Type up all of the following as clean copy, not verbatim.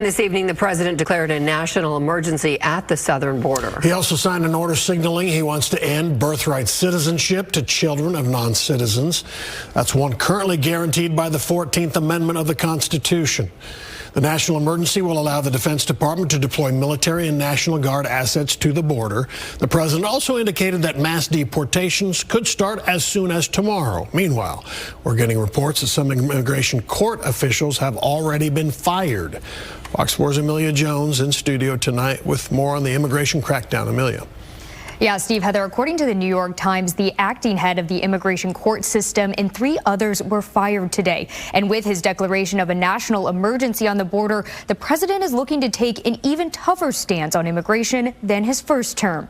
This evening, the president declared a national emergency at the southern border. He also signed an order signaling he wants to end birthright citizenship to children of non-citizens. That's one currently guaranteed by the 14th Amendment of the Constitution. The national emergency will allow the Defense Department to deploy military and National Guard assets to the border. The president also indicated that mass deportations could start as soon as tomorrow. Meanwhile, we're getting reports that some immigration court officials have already been fired. Fox 4's Amelia Jones in studio tonight with more on the immigration crackdown. Amelia. Yeah, Steve, Heather, according to the New York Times, the acting head of the immigration court system and 3 others were fired today. And with his declaration of a national emergency on the border, the president is looking to take an even tougher stance on immigration than his first term.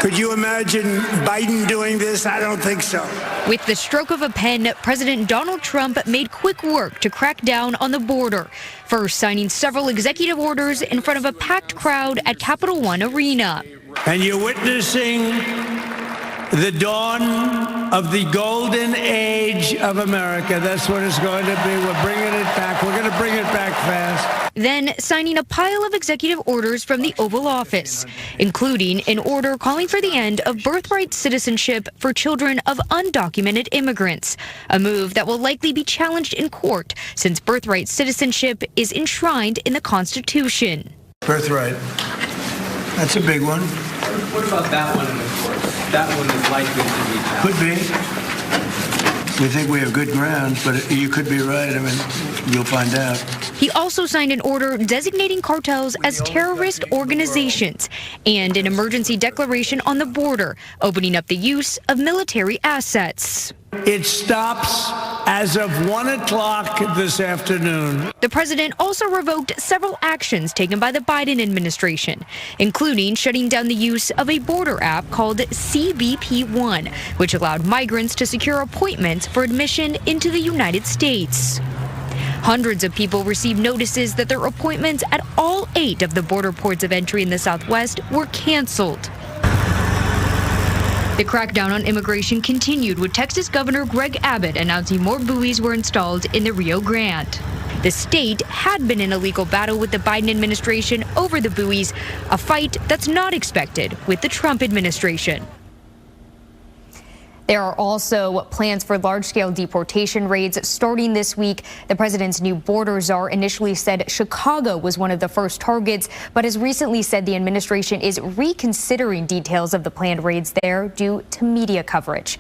Could you imagine Biden doing this? I don't think so. With the stroke of a pen, President Donald Trump made quick work to crack down on the border, first signing several executive orders in front of a packed crowd at Capital One Arena. And you're witnessing the dawn of the golden age of America. That's what it's going to be. We're bringing it back. We're going to bring it back fast. Then signing a pile of executive orders from the Oval Office, including an order calling for the end of birthright citizenship for children of undocumented immigrants, a move that will likely be challenged in court since birthright citizenship is enshrined in the Constitution. Birthright. That's a big one. What about that one in the court? That one is likely to be challenged. Could be. We think we have good grounds, but you could be right. I mean, you'll find out. He also signed an order designating cartels as terrorist organizations and an emergency declaration on the border, opening up the use of military assets. It stops as of 1 o'clock this afternoon. The president also revoked several actions taken by the Biden administration, including shutting down the use of a border app called CBP One, which allowed migrants to secure appointments for admission into the United States. Hundreds of people received notices that their appointments at all 8 of the border ports of entry in the Southwest were canceled. The crackdown on immigration continued with Texas Governor Greg Abbott announcing more buoys were installed in the Rio Grande. The state had been in a legal battle with the Biden administration over the buoys, a fight that's not expected with the Trump administration. There are also plans for large-scale deportation raids starting this week. The president's new border czar initially said Chicago was one of the first targets, but has recently said the administration is reconsidering details of the planned raids there due to media coverage.